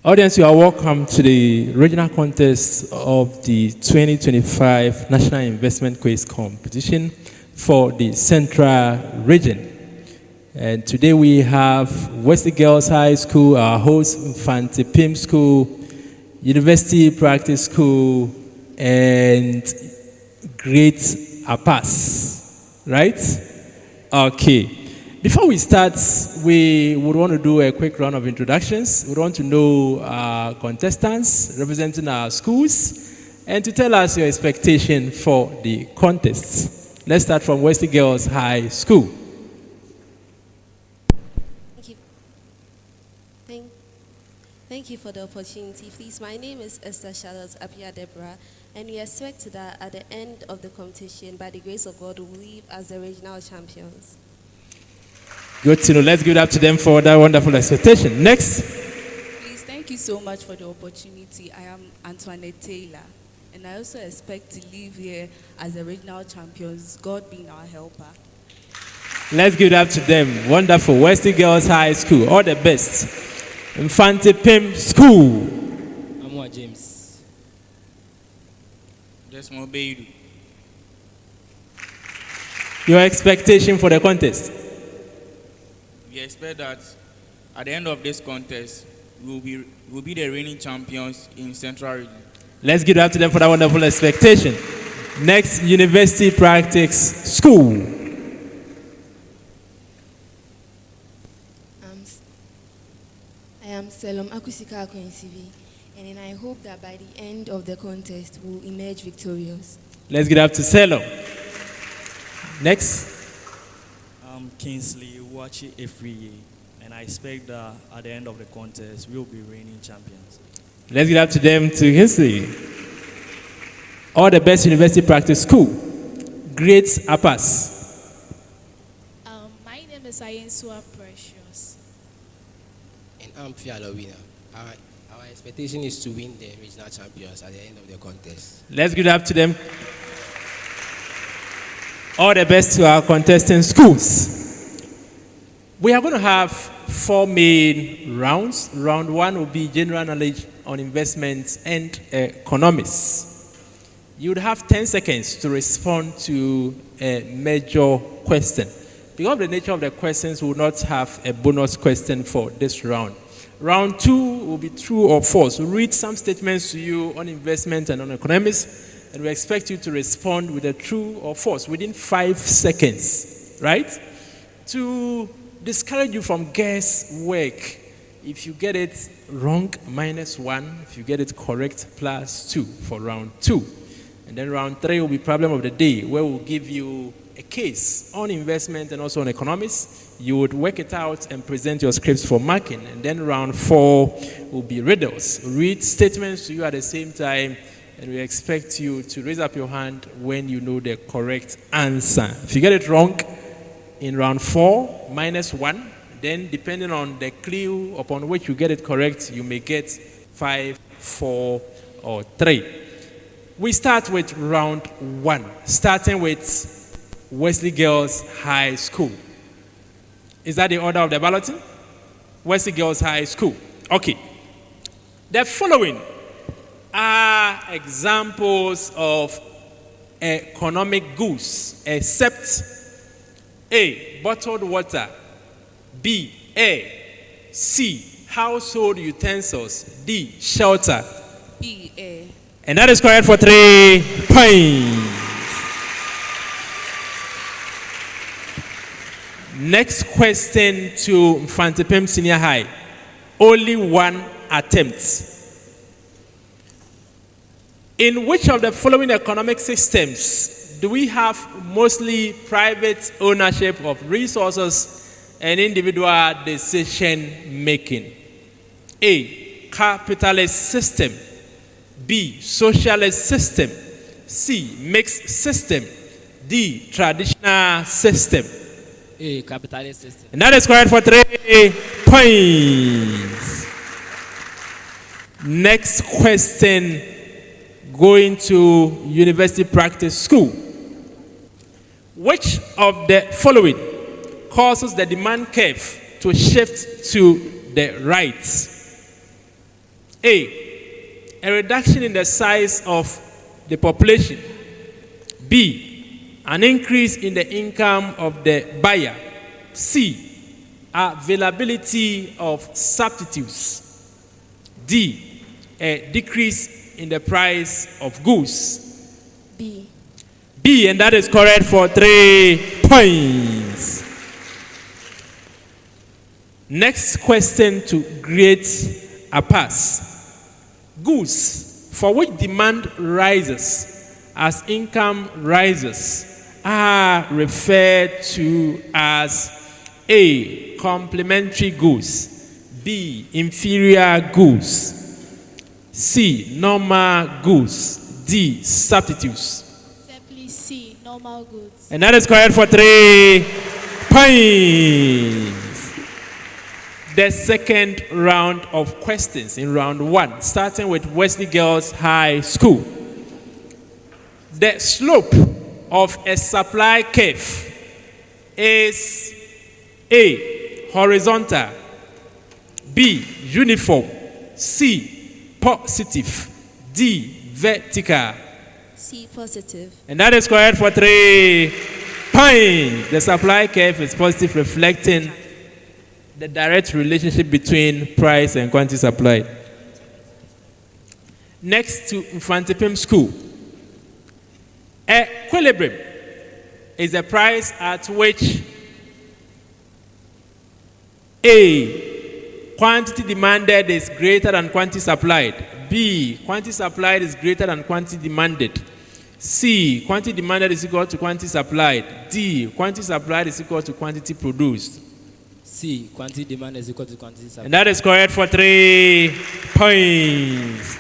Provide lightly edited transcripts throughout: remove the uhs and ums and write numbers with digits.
Audience, you are welcome to the regional contest of the 2025 National Investment Quiz Competition for the Central Region. And today we have Wesley Girls High School, our host, Mfantsipim School, University Practice School, and Great Apas, right? Okay. Before we start, we would want to do a quick round of introductions. We want to know our contestants representing our schools and to tell us your expectation for the contest. Let's start from Wesley Girls High School. Thank you for the opportunity. Please, my name is Esther Charlotte Apia Deborah, and we expect that at the end of the competition, by the grace of God, we will leave as the regional champions. Good to know. Let's give it up to them for that wonderful expectation. Next. Please, thank you so much for the opportunity. I am Antoinette Taylor, and I also expect to leave here as the regional champions, God being our helper. Let's give it up to them. Wonderful. Wesley Girls High School. All the best. Mfantsipim School. I'm James. Desmond Beidou. Your expectation for the contest? We expect that at the end of this contest, we'll be the reigning champions in Central Region. Let's give it up to them for that wonderful expectation. Next, University Practice School. I am Selom Akusika Akwensivi, and then I hope that by the end of the contest, we'll emerge victorious. Let's get up to Selom. Next. I'm Kingsley Wachi Efriye, and I expect that at the end of the contest, we'll be reigning champions. Let's get up to them to Kingsley. All the best University Practice School. Great Apas. My name is Ayensua Precious. And I'm Fialowina. Our expectation is to win the regional champions at the end of the contest. Let's give it up to them. All the best to our contesting schools. We are going to have 4 main rounds. Round 1 will be general knowledge on investments and economics. You would have 10 seconds to respond to a major question. Because of the nature of the questions, we will not have a bonus question for this round. Round 2 will be true or false. We'll read some statements to you on investment and on economics, and we expect you to respond with a true or false within 5 seconds, right? To discourage you from guesswork, if you get it wrong, -1. If you get it correct, +2 for round 2. And then round 3 will be problem of the day, where we'll give you a case on investment and also on economics. You would work it out and present your scripts for marking. And then round 4 will be riddles. Read statements to you at the same time, and we expect you to raise up your hand when you know the correct answer. If you get it wrong in round 4, -1, then depending on the clue upon which you get it correct, you may get 5, 4, or 3. We start with round 1, starting with Wesley Girls High School. Is that the order of the balloting? Wesley Girls High School. Okay. The following are examples of economic goods, except A, bottled water, B, air, C, household utensils, D, shelter. B, A. And that is correct for 3 points. Next question to Mfantsipim Senior High. Only 1 attempt. In which of the following economic systems do we have mostly private ownership of resources and individual decision making? A, capitalist system. B, socialist system. C, mixed system. D, traditional system. A, capitalist system. And that is correct for 3 points. Next question, going to University Practice School. Which of the following causes the demand curve to shift to the right? A reduction in the size of the population. B, an increase in the income of the buyer. C, availability of substitutes. D, a decrease in the price of goods. B. B, and that is correct for 3 points. Next question to grade a pass. Goods for which demand rises as income rises are referred to as A, complementary goods, B, inferior goods, C, normal goods, D, substitutes. Simply C, normal goods. And that is correct for 3 points. The second round of questions in round 1, starting with Wesley Girls High School. The slope of a supply curve is A, horizontal, B, uniform, C, positive, D, vertical. C, positive. And that is correct for 3 points. The supply curve is positive, reflecting the direct relationship between price and quantity supplied. Next to Mfantsipim School. Equilibrium is a price at which A, quantity demanded is greater than quantity supplied. B, quantity supplied is greater than quantity demanded. C, quantity demanded is equal to quantity supplied. D, quantity supplied is equal to quantity produced. C, quantity demand is equal to quantity supply. And that is correct for 3 points.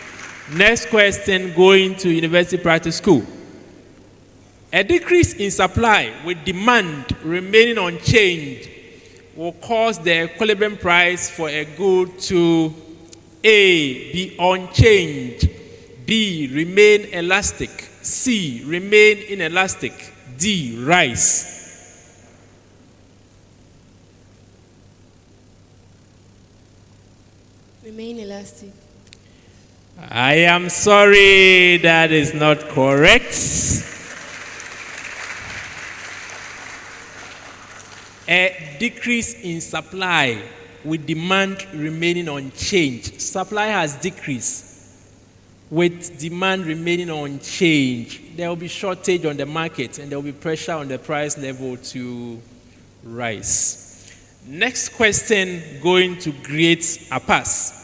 Next question, going to University Practice School. A decrease in supply with demand remaining unchanged will cause the equilibrium price for a good to A, be unchanged, B, remain elastic, C, remain inelastic, D, rise. Remain elastic. I am sorry, that is not correct. A decrease in supply with demand remaining unchanged. Supply has decreased with demand remaining unchanged. There will be shortage on the market and there will be pressure on the price level to rise. Next question, going to grade a pass.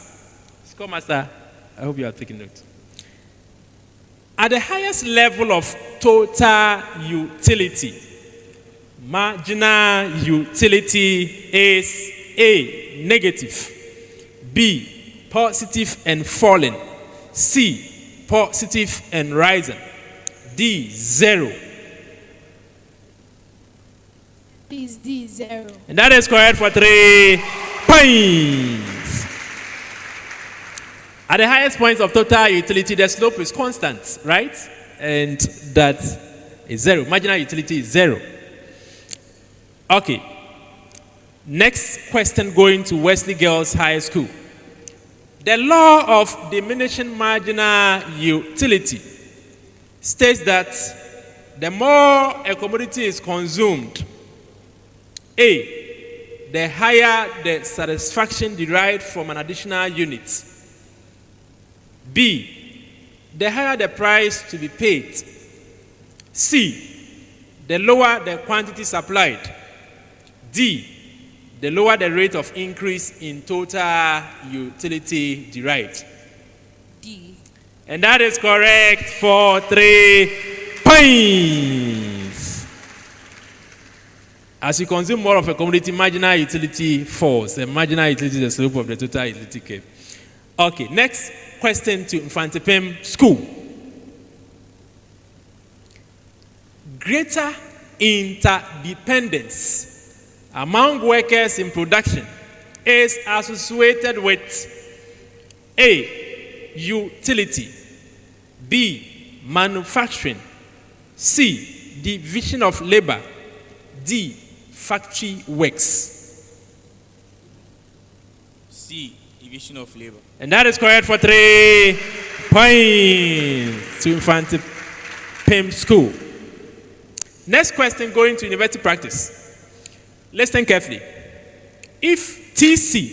Score master, I hope you are taking note. At the highest level of total utility, marginal utility is A, negative, B, positive and falling, C, positive and rising, D, zero. Please D, 0. And that is correct for 3 points. At the highest points of total utility, the slope is constant, right? And that is 0. Marginal utility is 0. Okay. Next question, going to Wesley Girls High School. The law of diminishing marginal utility states that the more a commodity is consumed, A, the higher the satisfaction derived from an additional unit. B, the higher the price to be paid. C, the lower the quantity supplied. D, the lower the rate of increase in total utility derived. D. And that is correct for 3 points. As you consume more of a commodity, marginal utility falls. The marginal utility is the slope of the total utility curve. Okay, next question to Mfantsipim School. Greater interdependence among workers in production is associated with A, utility, B, manufacturing, C, division of labor, D, factory works. C, Division of Labor. And that is correct for 3 points to Mfantsipim School. Next question going to university practice. Listen carefully. If TC,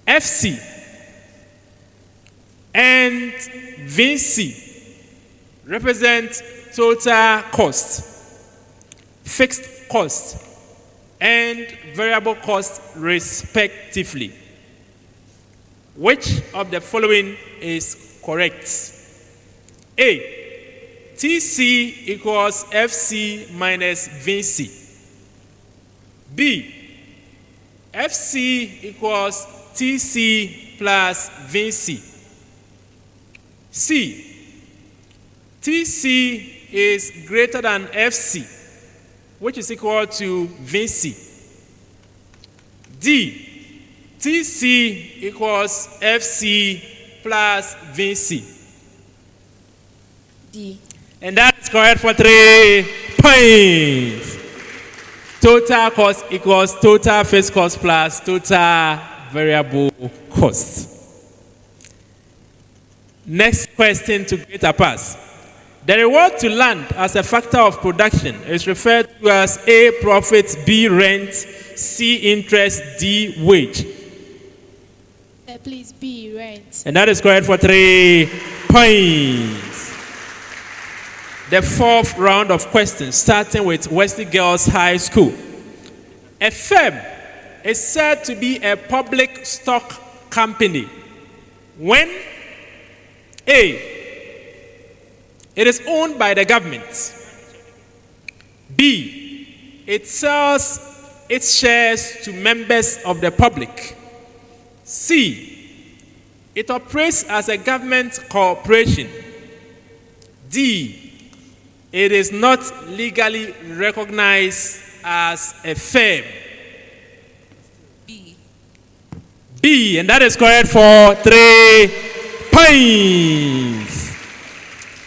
FC, and VC represent total cost, fixed cost, and variable cost respectively, which of the following is correct? A. TC equals FC minus VC. B. FC equals TC plus VC. C. TC is greater than FC, which is equal to VC. D. TC equals FC plus VC. D. And that's correct for 3 points. Total cost equals total fixed cost plus total variable cost. Next question to get a pass. The reward to land as a factor of production is referred to as A. Profit, B. Rent, C. Interest, D. Wage. Please, B. Rent. And that is correct for 3 points. The fourth round of questions, starting with Wesley Girls High School. A firm is said to be a public stock company when A. It is owned by the government. B. It sells its shares to members of the public. C. It operates as a government corporation. D. It is not legally recognized as a firm. B. B, and that is correct for 3 points.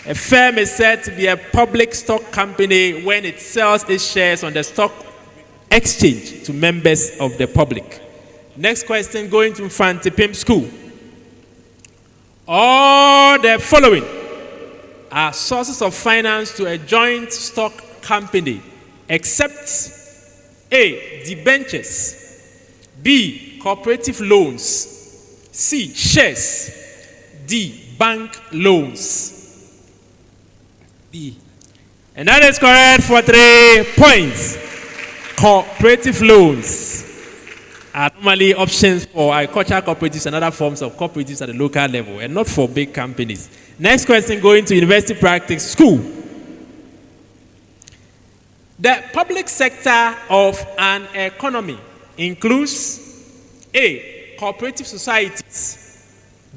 A firm is said to be a public stock company when it sells its shares on the stock exchange to members of the public. Next question going to Mfantsipim School. All the following are sources of finance to a joint stock company, except A. debentures, B. cooperative loans, C. shares, D. bank loans. B. And that is correct for 3 points. Cooperative loans are normally options for agricultural cooperatives and other forms of cooperatives at the local level, and not for big companies. Next question going to university practice school. The public sector of an economy includes A. cooperative societies,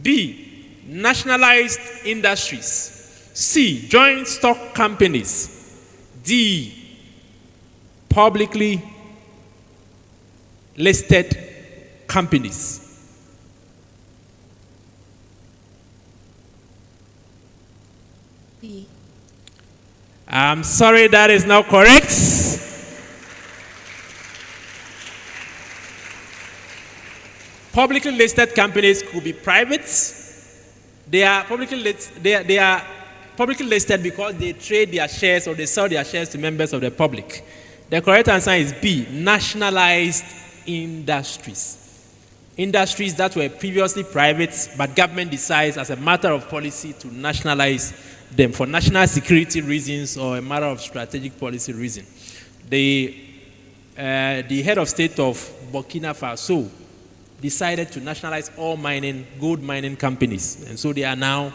B. nationalized industries, C. joint stock companies, D. publicly listed companies. B. I'm sorry, that is not correct. Publicly listed companies could be private. They are publicly listed because they trade their shares or they sell their shares to members of the public. The correct answer is B. Nationalized industries. Industries that were previously private, but government decides as a matter of policy to nationalize them for national security reasons or a matter of strategic policy reason. The head of state of Burkina Faso decided to nationalize all gold mining companies, and so they are now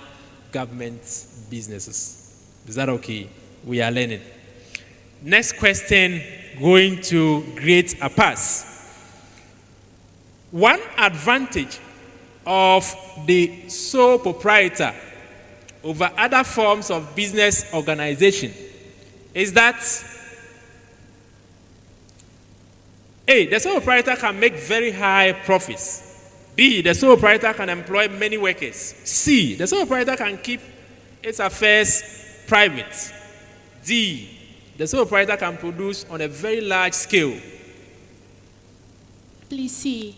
government businesses. Is that okay? We are learning. Next question, going to grade a pass. One advantage of the sole proprietor over other forms of business organization is that A. the sole proprietor can make very high profits. B. the sole proprietor can employ many workers. C. the sole proprietor can keep its affairs private. D. the sole proprietor can produce on a very large scale. Please, C.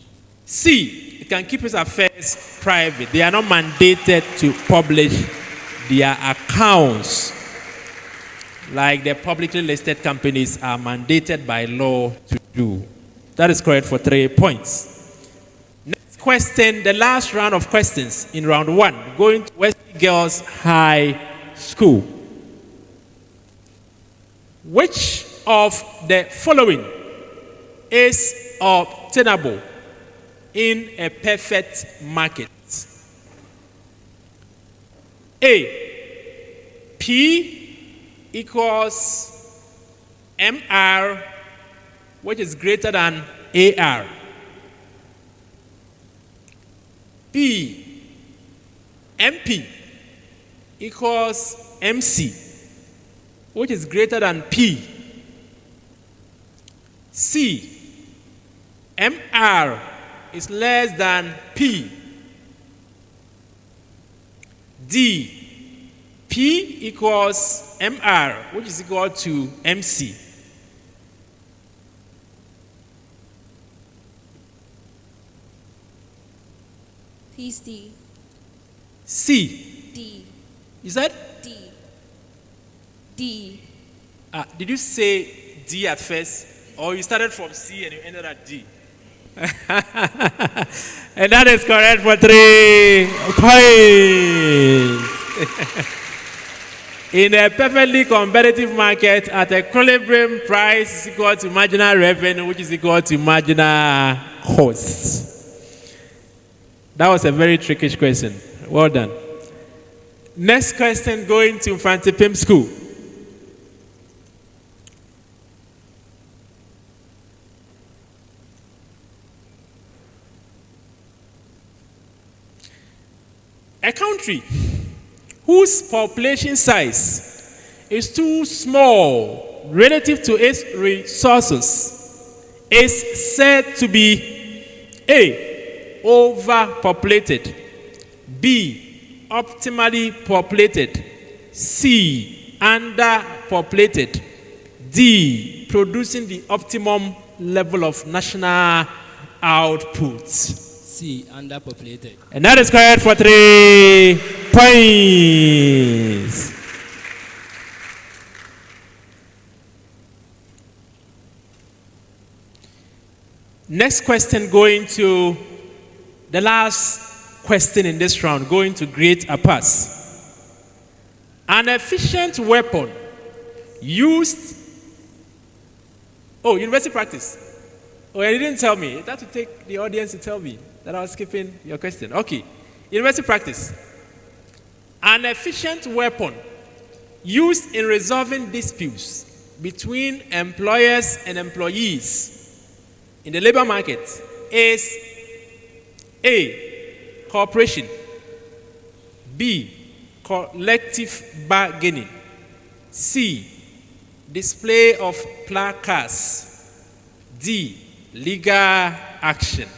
C, it can keep its affairs private. They are not mandated to publish their accounts like the publicly listed companies are mandated by law to do. That is correct for 3 points. Next question, the last round of questions in round 1, going to Wesley Girls High School. Which of the following is obtainable in a perfect market? A, P equals MR, which is greater than AR. B, MP equals MC, which is greater than P. C, MR is less than P. D, P equals MR, which is equal to MC. Please D. C. D. You said? D. D. Did you say D at first? Or you started from C and you ended at D? And that is correct for 3 points. In a perfectly competitive market, at equilibrium, price is equal to marginal revenue, which is equal to marginal cost. That was a very tricky question. Well done. Next question, going to Mfantsipim School. A country whose population size is too small relative to its resources is said to be A, overpopulated, B, optimally populated, C, underpopulated, D, producing the optimum level of national output. C, underpopulated. And that is correct for 3 points. Next question, going to the last question in this round, going to Great Apas. An efficient weapon used. Oh, university practice. Oh, you didn't tell me. That would take the audience to tell me that I was skipping your question. Okay. University practice. An efficient weapon used in resolving disputes between employers and employees in the labor market is A, cooperation, B, collective bargaining, C, display of placards, D, legal action.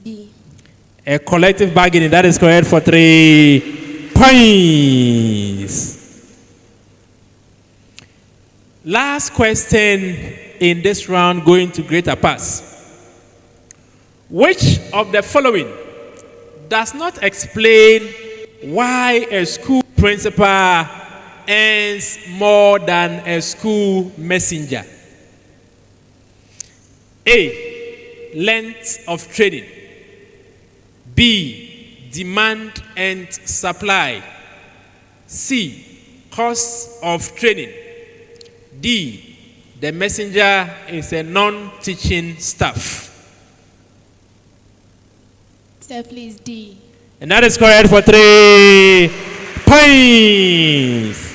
B. A collective bargaining. That is correct for 3 points. Last question in this round, going to Greater Pass. Which of the following does not explain why a school principal earns more than a school messenger? A, length of training. B, demand and supply. C, cost of training. D, the messenger is a non-teaching staff. Sir, please D. And that is correct for 3 points.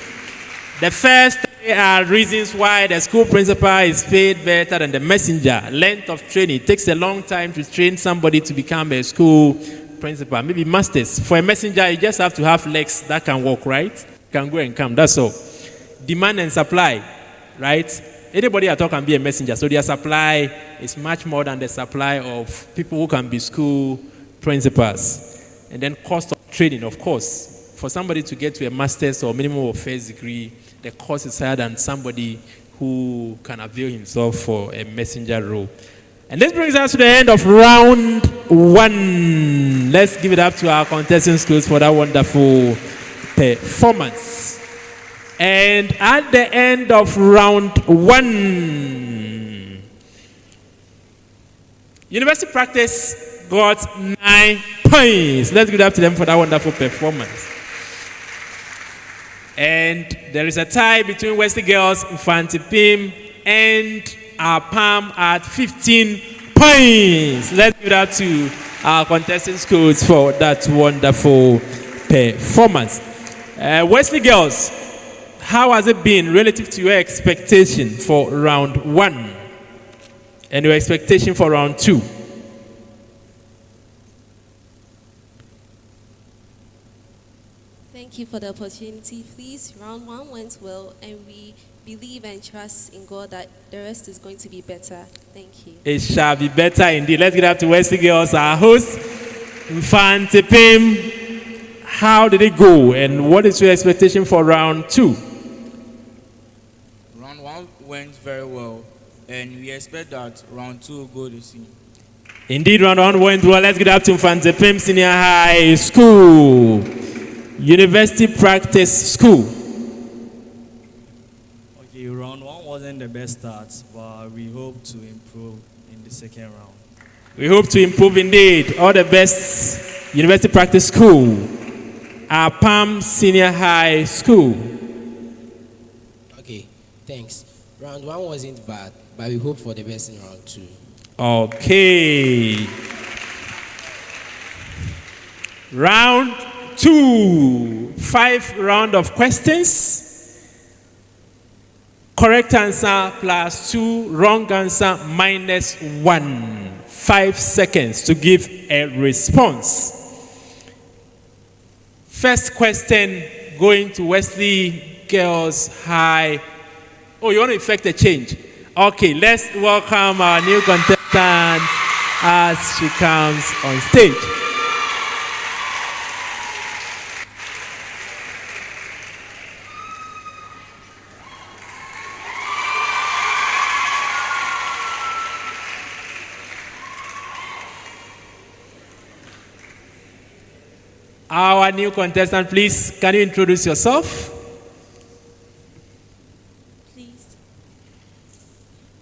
The first 3 are reasons why the school principal is paid better than the messenger. Length of training. It takes a long time to train somebody to become a school principal. Maybe masters. For a messenger, you just have to have legs that can walk, right? Can go and come. That's all. Demand and supply, right? Anybody at all can be a messenger. So their supply is much more than the supply of people who can be school principals. And then cost of training, of course. For somebody to get to a master's or minimum of first degree, the cost is higher than somebody who can avail himself for a messenger role. And this brings us to the end of round 1. Let's give it up to our contesting schools for that wonderful performance. And at the end of round 1, University Practice got 9 points. Let's give it up to them for that wonderful performance. And there is a tie between Wesley Girls, Mfantsipim, and Apam at 15 points. Let's give it up to our contesting schools for that wonderful performance. Wesley Girls, how has it been relative to your expectation for round 1 and your expectation for round 2? Thank you for the opportunity. Please, round 1 went well, and we believe and trust in God that the rest is going to be better. Thank you. It shall be better indeed. Let's get up to Wesley Girls, our host, Mfantsipim. How did it go, and what is your expectation for round 2? Round 1 went very well, and we expect that round 2 will go the same. Indeed, round 1 went well. Let's get up to Mfantsipim Senior High School, University Practice School. Okay, round 1 wasn't the best start, but we hope to improve in the second round. We hope to improve indeed. All the best, University Practice School, Apam Senior High School. Okay, thanks. Round 1 wasn't bad, but we hope for the best in round 2. Okay. Round 2, 5 round of questions. Correct answer plus 2, wrong answer minus 1. 5 seconds to give a response. First question going to Wesley Girls High. Oh, you want to effect a change? Okay, let's welcome our new contestant as she comes on stage. Our new contestant, please, can you introduce yourself?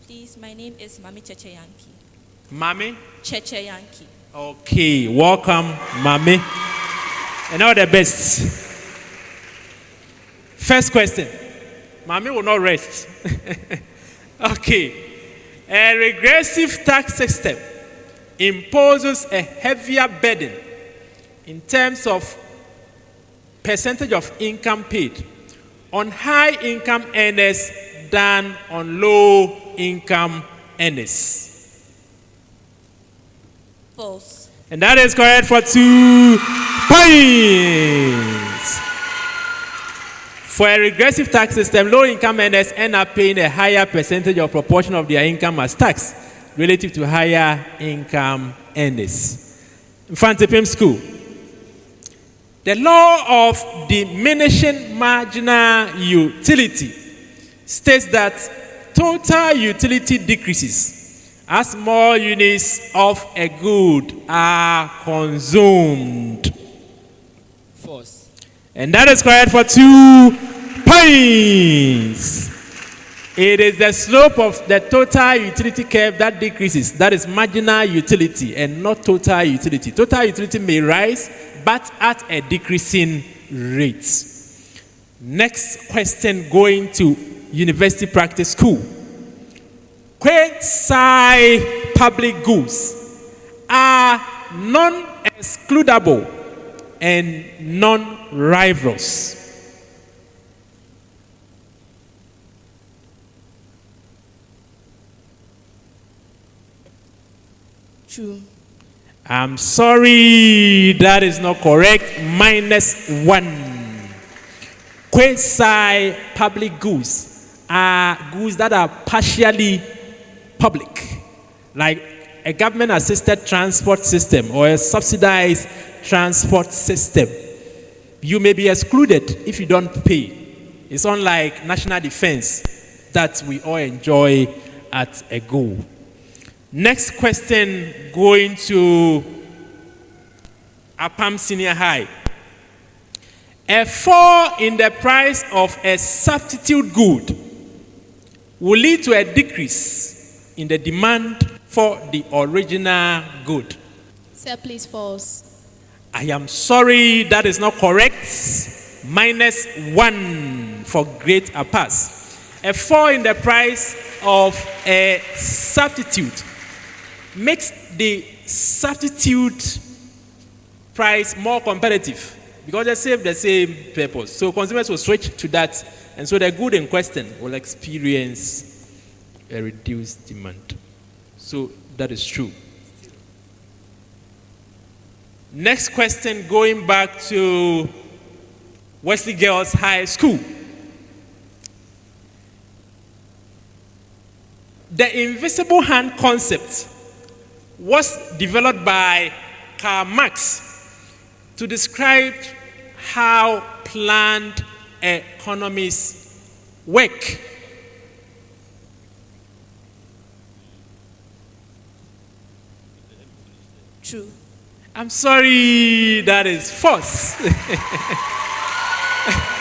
Please, my name is Mami Cheche Yankee. Mami? Cheche Yankee. Okay, welcome, Mami. And all the best. First question. Mami will not rest. Okay. A regressive tax system imposes a heavier burden in terms of percentage of income paid on high income earners than on low income earners. False. And that is correct for 2 points. For a regressive tax system, low income earners end up paying a higher percentage or proportion of their income as tax relative to higher income earners. Mfantsipim School. The law of diminishing marginal utility states that total utility decreases as more units of a good are consumed. False. And that is correct for 2 points. It is the slope of the total utility curve that decreases. That is marginal utility and not total utility. Total utility may rise, but at a decreasing rate. Next question going to University Practice School. Quasi public goods are non-excludable and non-rivalrous. True. I'm sorry, that is not correct. Minus 1. Quasi public goods are goods that are partially public, like a government assisted transport system or a subsidized transport system. You may be excluded if you don't pay. It's unlike national defense that we all enjoy at a go. Next question going to Apam Senior High. A fall in the price of a substitute good will lead to a decrease in the demand for the original good. Sir, please, false. I am sorry, that is not correct. -1 for great Apas. A fall in the price of a substitute makes the substitute price more competitive because they serve the same purpose. So consumers will switch to that, and so the good in question will experience a reduced demand. So that is true. Next question, going back to Wesley Girls High School. The invisible hand concept was developed by Karl Marx to describe how planned economies work. True. I'm sorry, that is false.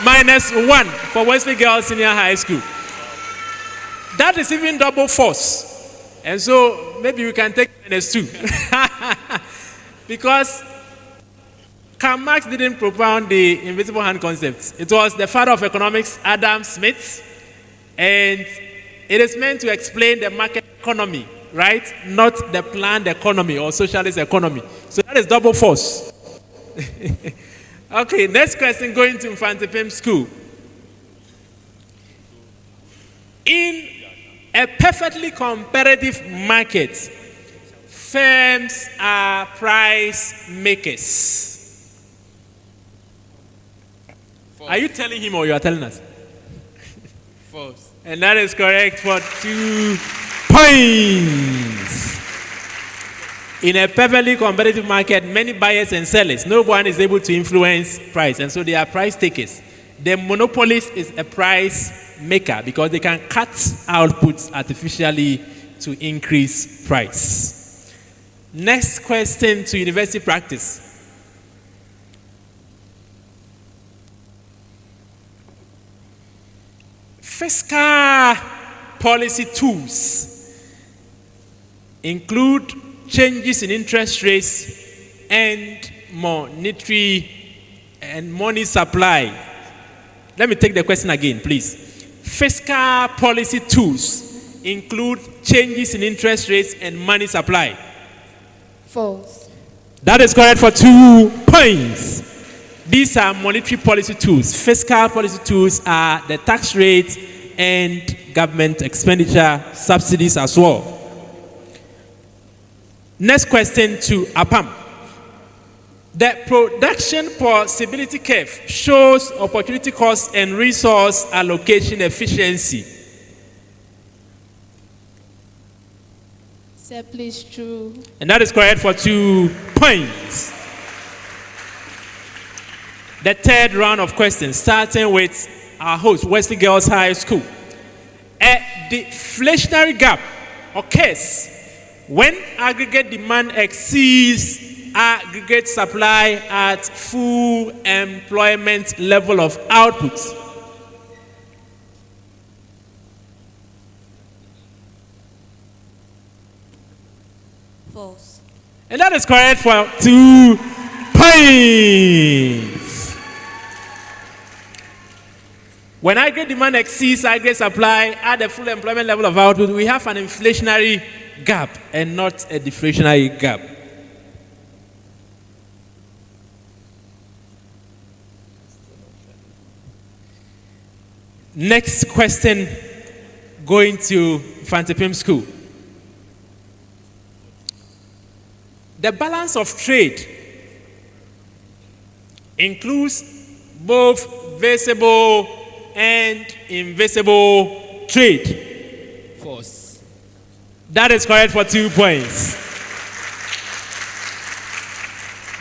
-1 for Wesley Girls Senior High School. That is even double false. And so maybe we can take -2. Because Karl Marx didn't propound the invisible hand concept. It was the father of economics, Adam Smith, and it is meant to explain the market economy, right? Not the planned economy or socialist economy. So that is double false. Okay, next question going to Mfantsipim School. In a perfectly competitive market, firms are price makers. False. Are you telling him or you are telling us? False. And that is correct for 2 points. In a perfectly competitive market, many buyers and sellers, no one is able to influence price, and so they are price takers. The monopolist is a price maker because they can cut outputs artificially to increase price. Next question to university practice. Fiscal policy tools include changes in interest rates and monetary and money supply. Let me take the question again, please. Fiscal policy tools include changes in interest rates and money supply. False. That is correct for 2 points. These are monetary policy tools. Fiscal policy tools are the tax rate and government expenditure subsidies as well. Next question to Apam. The production possibility curve shows opportunity cost and resource allocation efficiency. Sir, please, true. And that is correct for 2 points. The third round of questions, starting with our host, Wesley Girls High School. A deflationary gap occurs when aggregate demand exceeds aggregate supply at full employment level of output. False. And that is correct for 2 points. When aggregate demand exceeds aggregate supply at the full employment level of output, we have an inflationary gap and not a deflationary gap. Next question going to Mfantsipim School. The balance of trade includes both visible and invisible trade. False. That is correct for 2 points.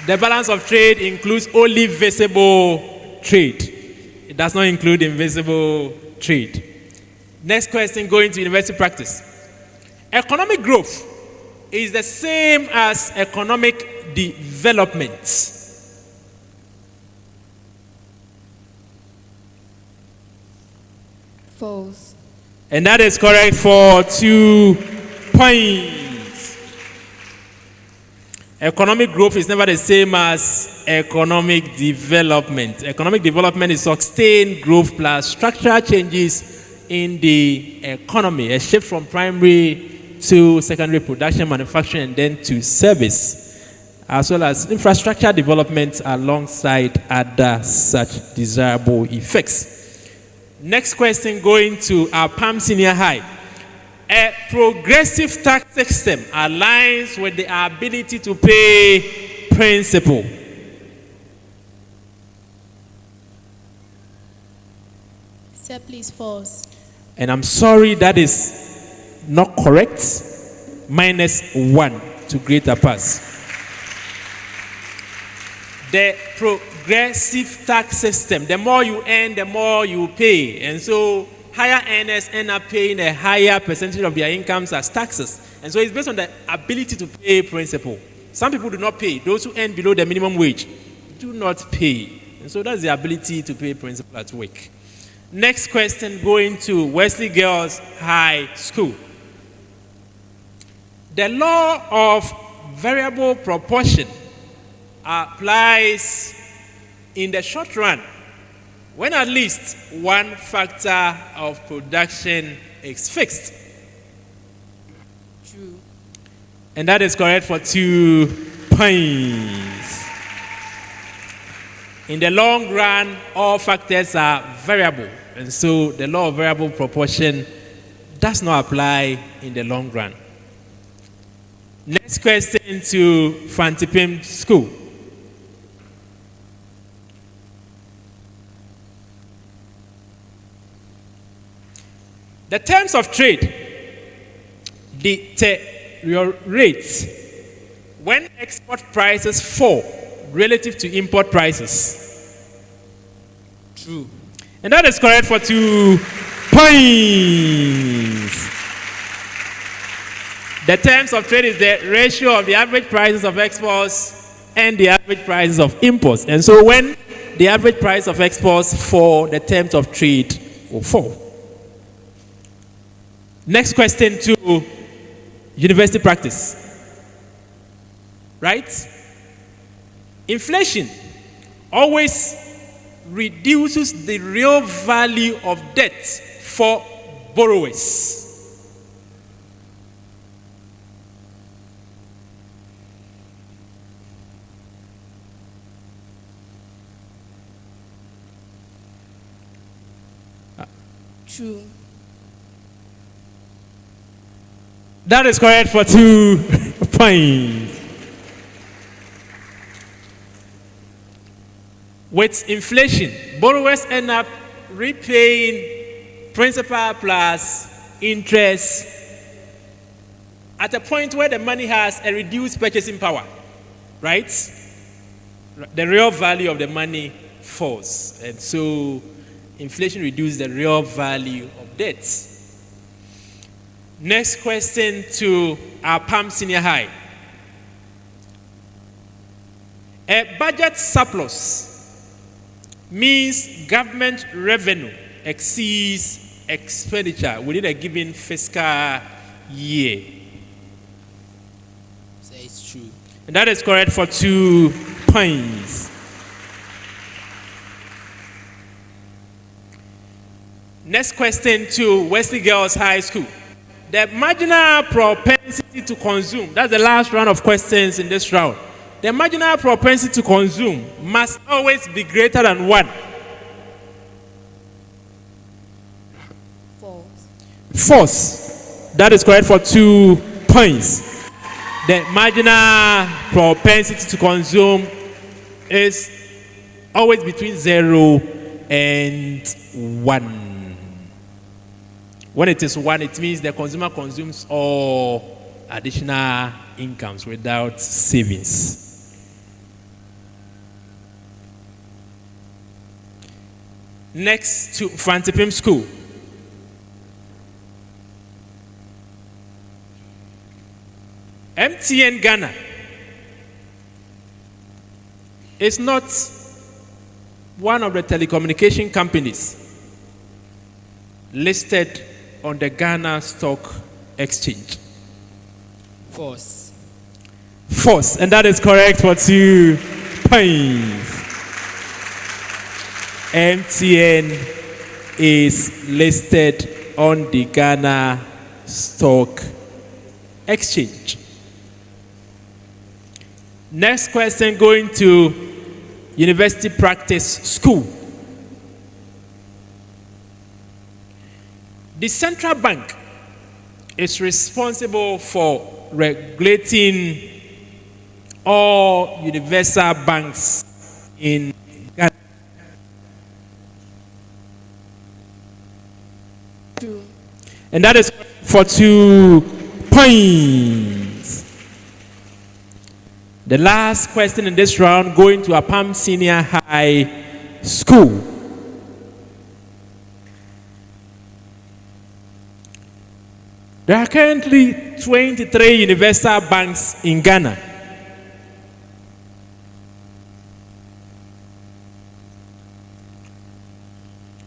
The balance of trade includes only visible trade. It does not include invisible trade. Next question, going to university practice. Economic growth is the same as economic development. False. And that is correct for 2 points. Economic growth is never the same as economic development. Economic development is sustained growth plus structural changes in the economy, a shift from primary to secondary production, manufacturing, and then to service, as well as infrastructure development alongside other such desirable effects. Next question, going to Apam Senior High. A progressive tax system aligns with the ability to pay principal. Sir, please, false. And I'm sorry, that is not correct. -1 to greater pass. The progressive tax system, the more you earn, the more you pay. And so higher earners end up paying a higher percentage of their incomes as taxes. And so it's based on the ability to pay principal. Some people do not pay. Those who earn below the minimum wage do not pay. And so that's the ability to pay principal at work. Next question, going to Wesley Girls High School. The law of variable proportion applies in the short run when at least one factor of production is fixed. True. And that is correct for 2 points. In the long run, all factors are variable. And so the law of variable proportion does not apply in the long run. Next question to Mfantsipim School. The terms of trade deteriorate when export prices fall relative to import prices. True. And that is correct for 2 points. The terms of trade is the ratio of the average prices of exports and the average prices of imports. And so when the average price of exports fall, the terms of trade will fall. Next question to university practice. Right? Inflation always reduces the real value of debt for borrowers. True. That is correct for 2 points. With inflation, borrowers end up repaying principal plus interest at a point where the money has a reduced purchasing power, right? The real value of the money falls. And so inflation reduces the real value of debt. Next question to Apam Senior High. A budget surplus means government revenue exceeds expenditure within a given fiscal year. So it's true. And that is correct for 2 points. Next question to Wesley Girls High School. The marginal propensity to consume, that's the last round of questions in this round. The marginal propensity to consume must always be greater than 1. False. False. That is correct for 2 points. The marginal propensity to consume is always between 0 and 1. When it is 1, it means the consumer consumes all additional incomes without savings. Next to Mfantsipim School. MTN Ghana is not one of the telecommunication companies listed on the Ghana Stock Exchange. False. False, and that is correct for 2 points. MTN is listed on the Ghana Stock Exchange. Next question, going to University Practice School. The central bank is responsible for regulating all universal banks in Ghana. True. And that is for 2 points. The last question in this round, going to Apam Senior High School. There are currently 23 universal banks in Ghana.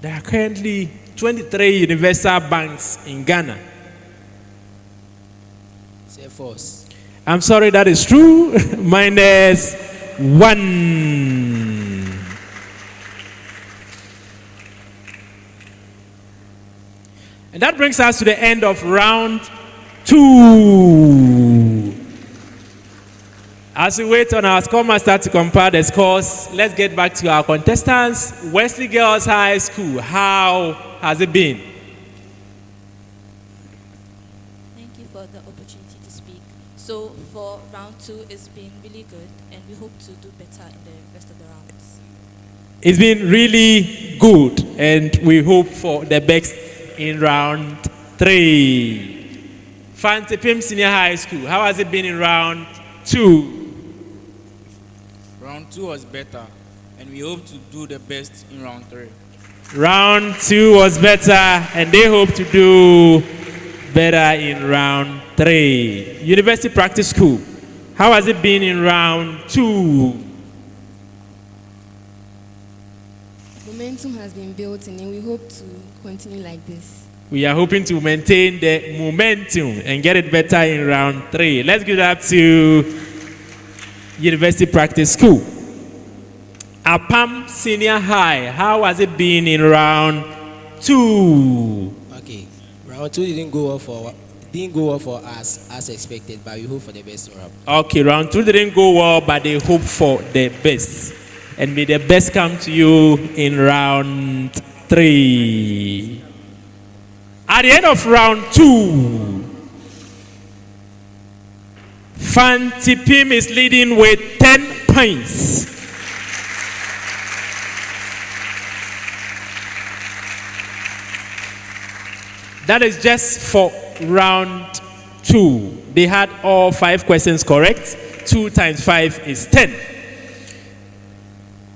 There are currently 23 universal banks in Ghana. Say false. I'm sorry, that is true. Minus 1. And that brings us to the end of round 2. As we wait on our scoremaster to compare the scores, let's get back to our contestants. Wesley Girls High School, how has it been? Thank you for the opportunity to speak. So for round 2, it's been really good, and we hope to do better in the rest of the rounds. It's been really good, and we hope for the best in round 3. Mfantsipim Senior High School, how has it been in round 2? Round 2 was better, and we hope to do the best in round 3. Round 2 was better, and they hope to do better in round 3. University Practice School, how has it been in round 2? Momentum has been built and we hope to continue like this. We are hoping to maintain the momentum and get it better in round 3. Let's give it up to University Practice School. Apam Senior High, how has it been in round 2? Okay. Round 2 didn't go well for us as expected, but we hope for the best round. Okay, round 2 didn't go well, but they hope for the best. And may the best come to you in round 3. At the end of round 2, Mfantsipim is leading with 10 points. That is just for round 2. They had all 5 questions correct. 2 times 5 is 10.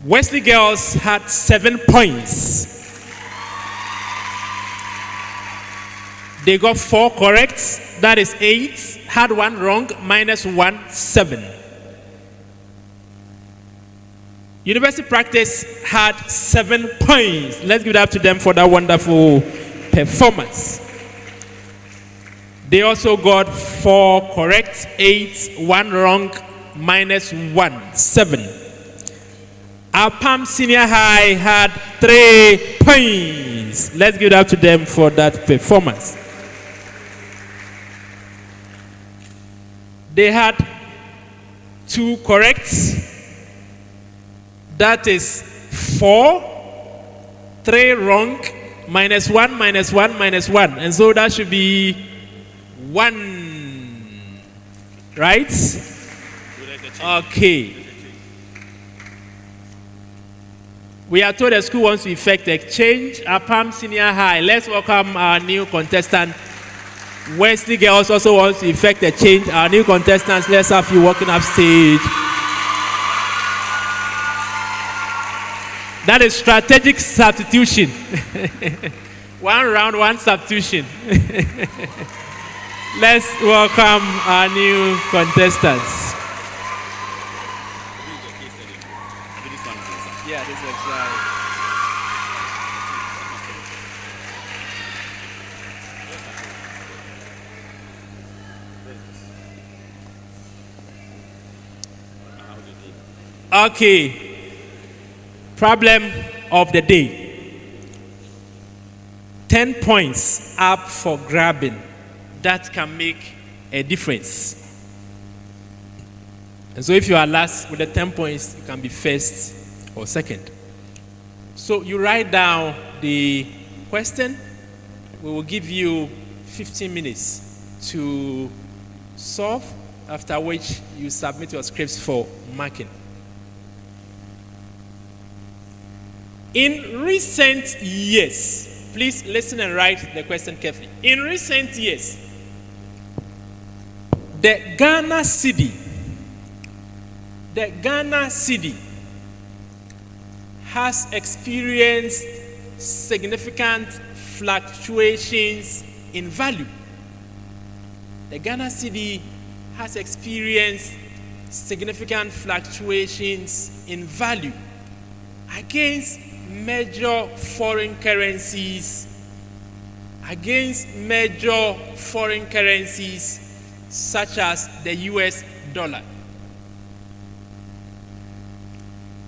Wesley Girls had 7 points. They got 4 correct. That is 8. Had 1 wrong. Minus 1, 7. University Practice had 7 points. Let's give it up to them for that wonderful performance. They also got 4 correct. 8, 1 wrong. Minus 1, 7. Apam Senior High had 3 points. Let's give it up to them for that performance. They had 2 correct. That is 4. 3 wrong. Minus 1, minus 1, minus 1. And so that should be 1. Right? Okay. We are told the school wants to effect a change. Apam Senior High. Let's welcome our new contestant. Wesley Girls also wants to effect a change. Our new contestants, let's have you walking up stage. That is strategic substitution. 1 round, 1 substitution. Let's welcome our new contestants. Yeah, this is right. Okay. Problem of the day. 10 points up for grabbing. That can make a difference. And so if you are last with the 10 points, you can be first or second. So you write down the question. We will give you 15 minutes to solve, after which you submit your scripts for marking. In recent years, please listen and write the question carefully. In recent years, the Ghana cedi has experienced significant fluctuations in value. The Ghana cedi has experienced significant fluctuations in value against major foreign currencies, such as the US dollar.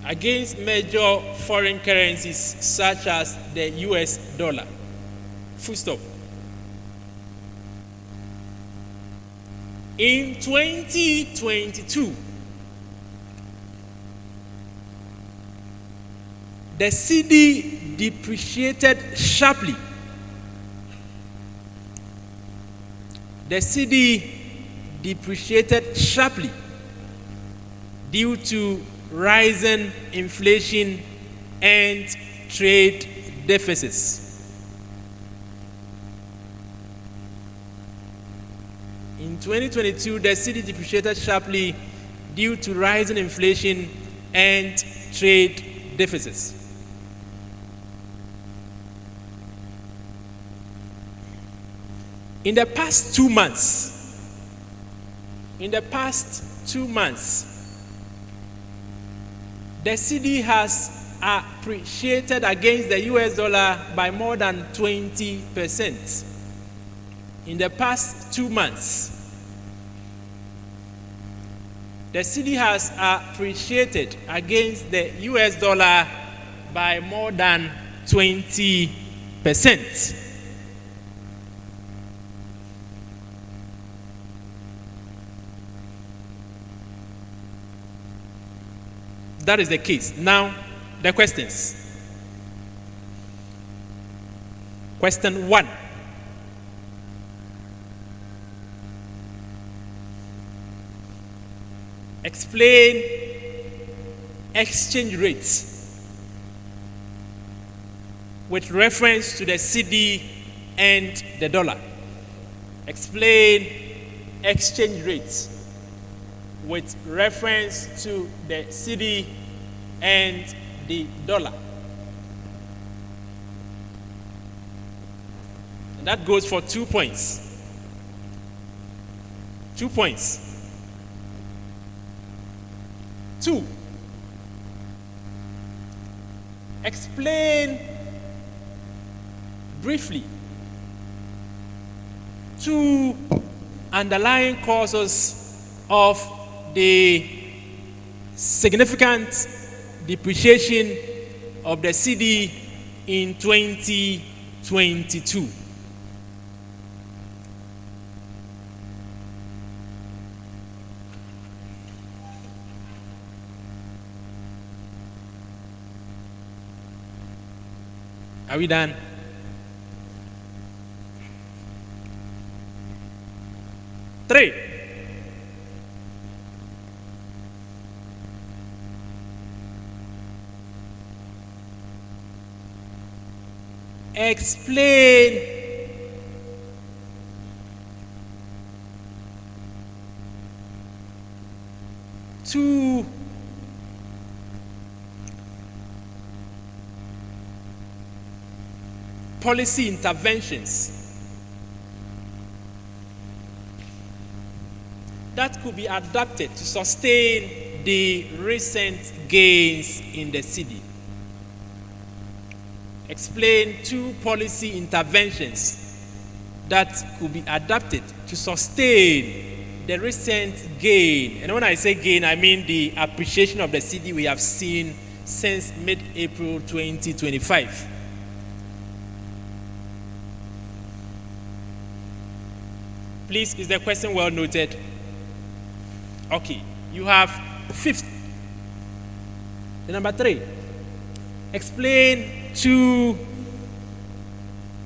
Against major foreign currencies such as the US dollar. Full stop. In 2022, the cedi depreciated sharply. Due to rising inflation and trade deficits. In 2022, the cedi depreciated sharply due to rising inflation and trade deficits. In the past 2 months, the cedi has appreciated against the US dollar by more than 20%. In the past 2 months, the cedi has appreciated against the US dollar by more than 20%. That is the case. Now, the questions. Question 1. Explain exchange rates with reference to the cedi and the dollar. Explain exchange rates with reference to the cedi and the dollar. And that goes for 2 points. 2 points. 2. Explain briefly 2 underlying causes of the significant depreciation of the cedi in 2022. Are we done? Three. Explain two policy interventions that could be adapted to sustain the recent gains in the city. Explain 2 policy interventions that could be adapted to sustain the recent gain. And when I say gain, I mean the appreciation of the city we have seen since mid-April 2025. Please, is the question well noted? Okay, you have 5th. The number 3. Explain 2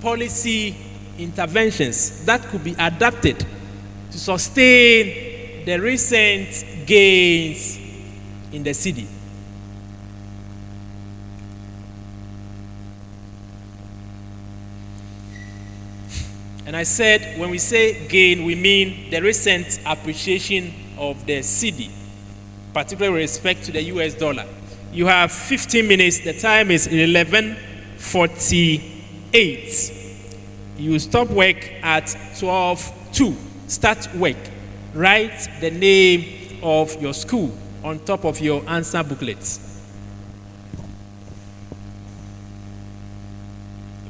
policy interventions that could be adapted to sustain the recent gains in the city. And I said, when we say gain, we mean the recent appreciation of the cedi, particularly with respect to the US dollar. You have 15 minutes. The time is 11:48. You stop work at 12:02. Start work. Write the name of your school on top of your answer booklet.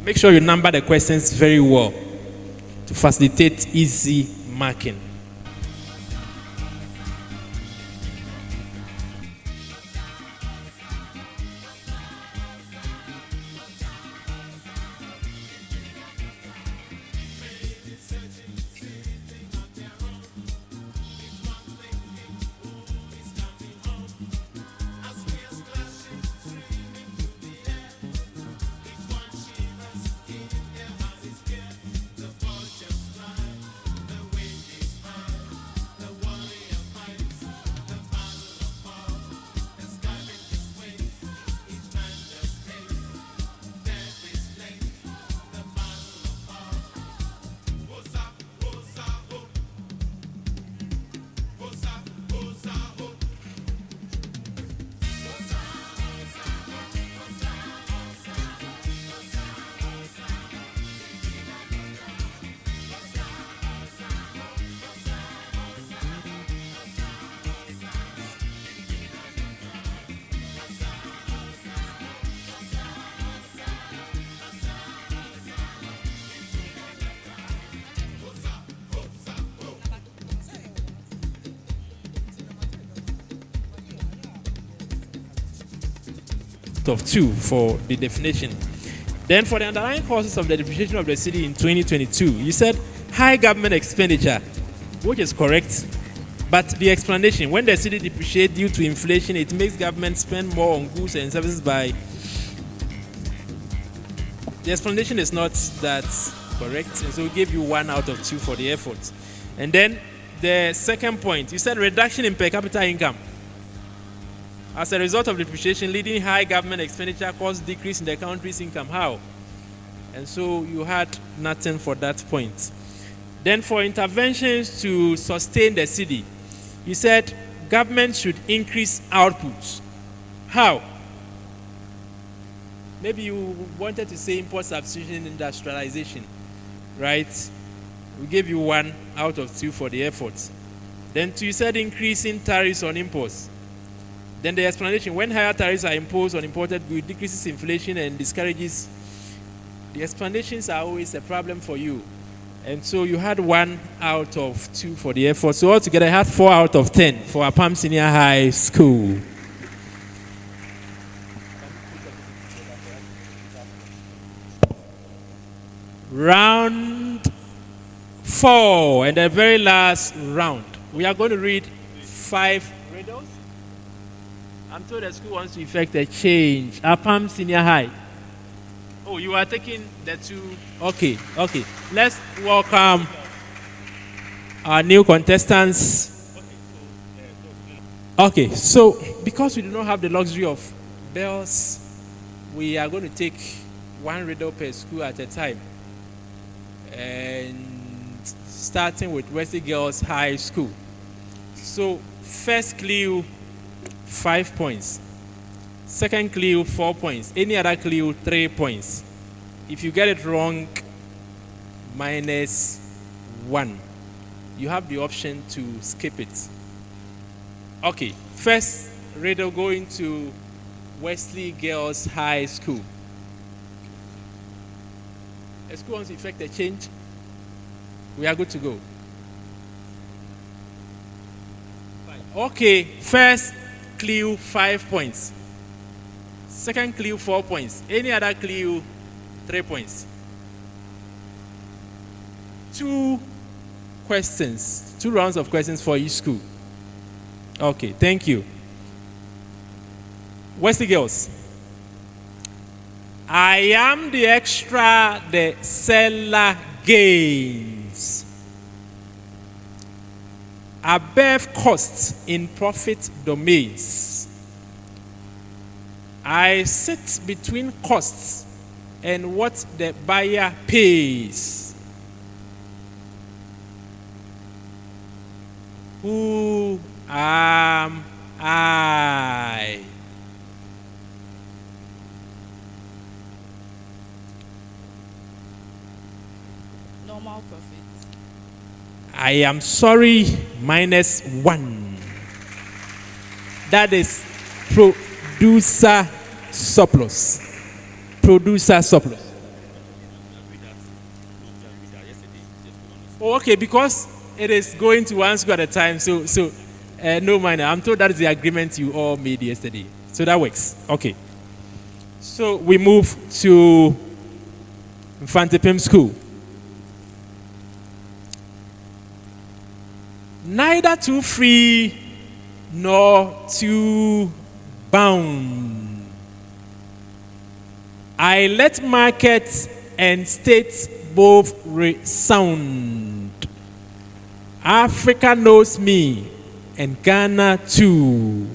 Make sure you number the questions very well to facilitate easy marking. Of 2 for the definition. Then for the underlying causes of the depreciation of the city in 2022, you said high government expenditure, which is correct, but the explanation, when the city depreciates due to inflation, it makes government spend more on goods and services by... The explanation is not that correct, and so we give you 1 out of 2 for the effort. And then the second point, you said reduction in per capita income. As a result of depreciation, leading high government expenditure caused decrease in the country's income. How? And so you had nothing for that point. Then for interventions to sustain the city, you said government should increase outputs. How? Maybe you wanted to say import substitution, industrialization, right? We gave you 1 out of 2 for the effort. Then 2, you said increasing tariffs on imports. Then the explanation, when higher tariffs are imposed on imported goods, decreases inflation and discourages. The explanations are always a problem for you. And so you had 1 out of 2 for the effort. So altogether, I had 4 out of 10 for Apam Senior High School. Round 4, and the very last round. We are going to read 5 riddles. I'm told the school wants to effect a change. Apam Senior High. Oh, you are taking the 2. Okay. Let's welcome our new contestants. Okay, so because we do not have the luxury of bells, we are going to take 1 riddle per school at a time. And starting with Wesley Girls High School. So, first clue, 5 points. Second clue, 4 points. Any other clue, 3 points. If you get it wrong, -1. you have the option to skip it. Okay, first riddle going to Wesley Girls High School. A school wants to effect a change. We are good to go. Okay, first clue 5 points. Second clue 4 points. Any other clue 3 points. 2 questions, 2 rounds of questions for each school. Okay, thank you. Wesley Girls. I am the extra the seller gains. Above costs in profit domains. I sit between costs and what the buyer pays. Who am I? Normal profit. I am sorry, -1. That is producer surplus. Producer surplus. Oh, okay, because it is going to one school at a time, so no minor. I'm told that is the agreement you all made yesterday. So that works. Okay. So we move to Mfantsipim School. Neither too free nor too bound. I let markets and states both resound. Africa knows me and Ghana too.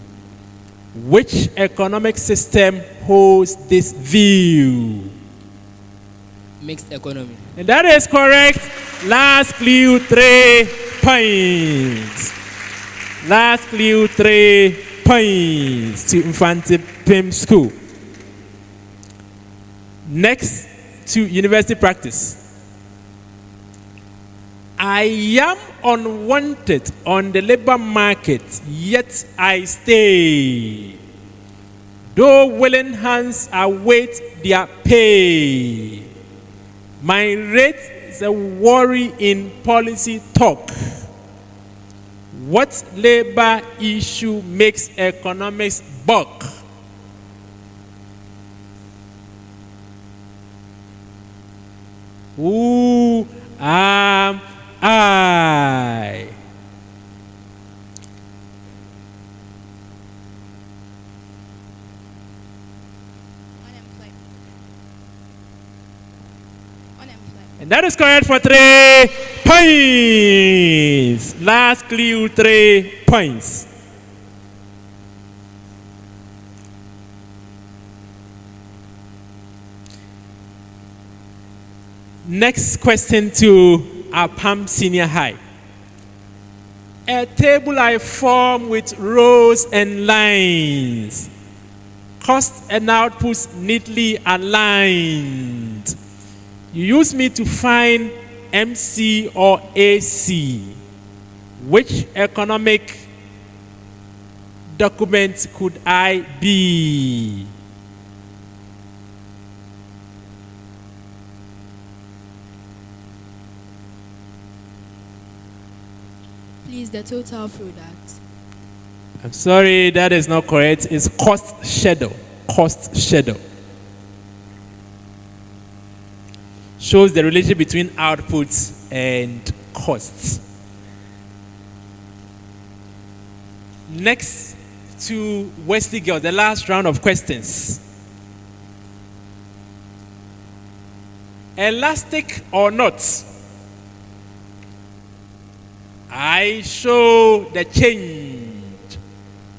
Which economic system holds this view? Mixed economy. And that is correct. Last clue 3 points. Last clue 3 points to Mfantsipim School. Next to university practice. I am unwanted on the labor market, yet I stay. Though willing hands await their pay. My rate is a worry in policy talk. What labor issue makes economics buck? Who am I? And that is correct for 3 points. Last clue 3 points. Next question to Apam Senior High. A table I form with rows and lines. Costs and outputs neatly aligned. You use me to find MC or AC. Which economic document could I be? Please, the total product. I'm sorry, that is not correct. It's cost schedule. Cost schedule. Shows the relationship between outputs and costs. Next to Wesley Girls, the last round of questions. Elastic or not? I show the change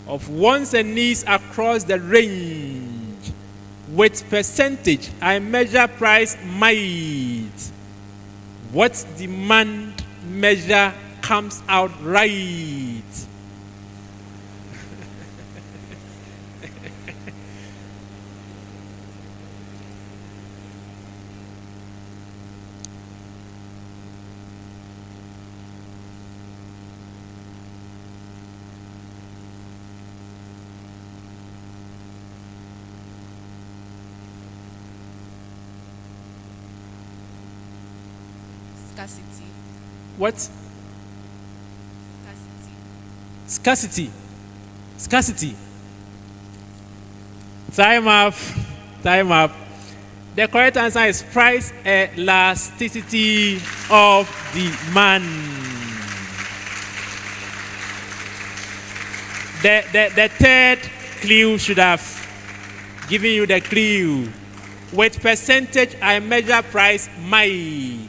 of wants and needs across the range. With percentage, I measure price might. What demand measure comes out right? Scarcity. What? Scarcity. Scarcity. Scarcity. Time up. Time up. The correct answer is price elasticity of demand. The third clue should have given you the clue. With percentage, I measure price might.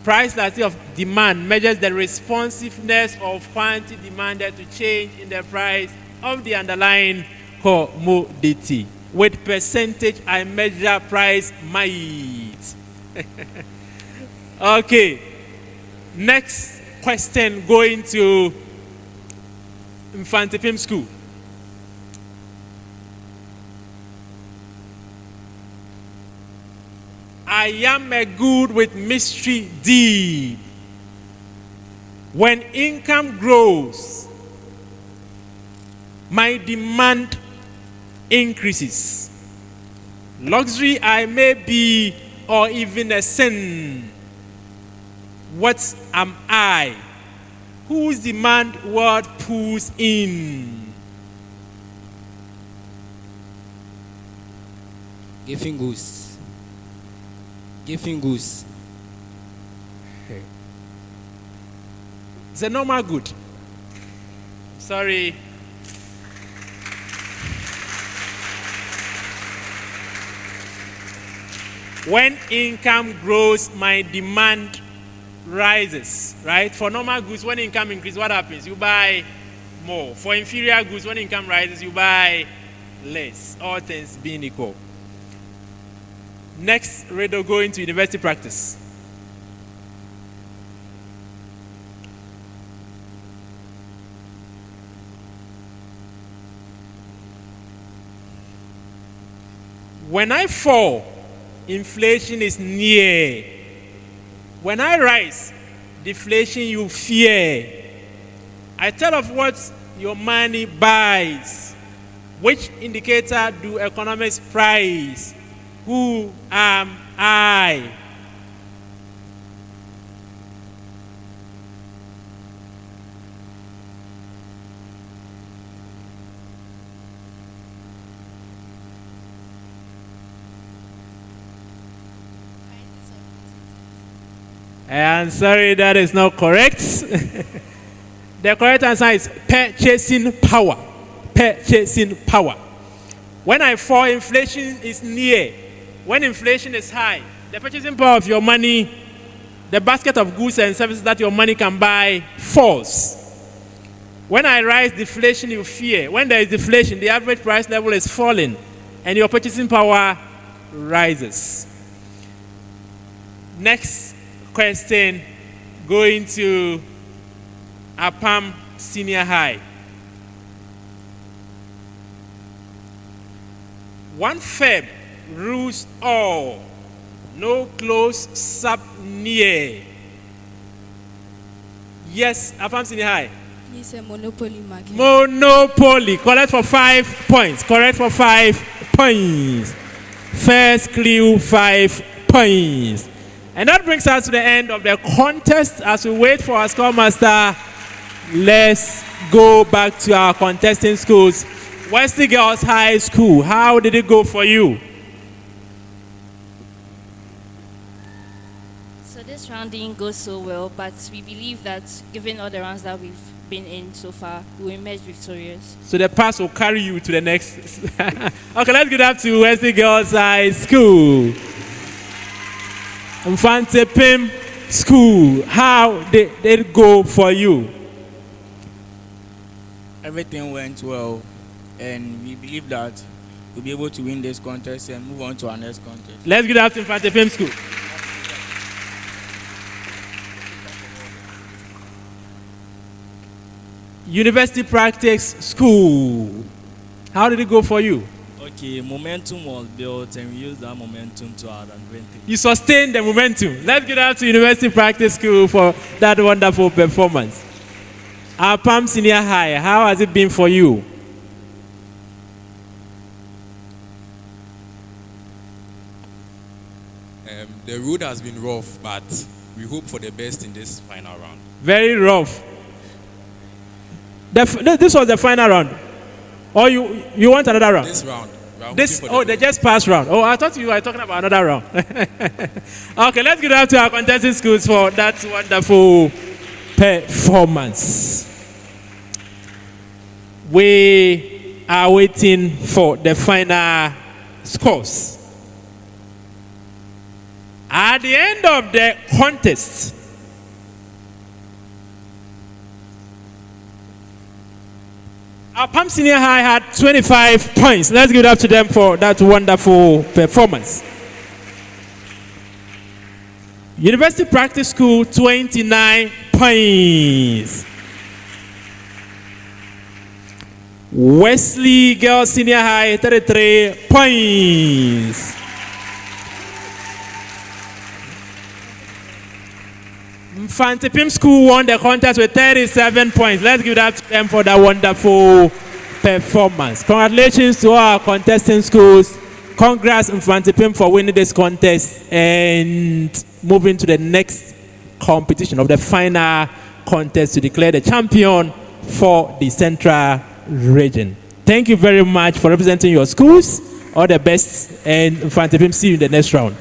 Price elasticity of demand measures the responsiveness of quantity demanded to change in the price of the underlying commodity. With percentage, I measure price might. Okay. Next question going to Mfantsipim School. I am a good with mystery deep. When income grows, my demand increases. Luxury I may be, or even a sin. What am I? Whose demand word pulls in? Giving goose. Giving goose. It's a normal good. Sorry. When income grows, my demand rises, right? For normal goods, when income increases, what happens? You buy more. For inferior goods, when income rises, you buy less. All things being equal. Next, Redo going to university practice. When I fall, inflation is near. When I rise, deflation you fear. I tell of what your money buys. Which indicator do economists price? Who am I? I'm sorry, that is not correct. The correct answer is purchasing power. Purchasing power. When I fall, inflation is near. When inflation is high, the purchasing power of your money, the basket of goods and services that your money can buy, falls. When I rise, deflation you fear. When there is deflation, the average price level is falling, and your purchasing power rises. Next question, going to Apam Senior High. One firm rules all, no close sub near. Yes, Apam Senior High. It's a monopoly market. Monopoly. Correct for 5 points. Correct for 5 points. First clue, 5 points. And that brings us to the end of the contest. As we wait for our scoremaster, let's go back to our contesting schools. Wesley Girls High School, how did it go for you? So this round didn't go so well, but we believe that given all the rounds that we've been in so far, we'll emerge victorious. So the pass will carry you to the next. Okay, let's get up to Wesley Girls High School. Mfantsipim School, how did it go for you? Everything went well, and we believe that we'll be able to win this contest and move on to our next contest. Let's get up to Mfantsipim School. University Practice School, how did it go for you? Okay, momentum was built and we used that momentum to our advantage. You sustained the momentum. Let's get up to University Practice School for that wonderful performance. Apam Senior High, how has it been for you? The road has been rough, but we hope for the best in this final round. Very rough. This was the final round. Or you want another round? This round. They just passed round. Oh, I thought you were talking about another round. Okay, let's give it up to our contesting schools for that wonderful performance. We are waiting for the final scores. At the end of the contest, Apam Senior High had 25 points. Let's give it up to them for that wonderful performance. University Practice School, 29 points. Wesley Girls Senior High, 33 points. Mfantsipim School won the contest with 37 points. Let's give it up to them for that wonderful performance. Congratulations to our contesting schools. Congrats Mfantsipim for winning this contest and moving to the next competition of the final contest to declare the champion for the Central Region. Thank you very much for representing your schools. All the best, and Mfantsipim, see you in the next round.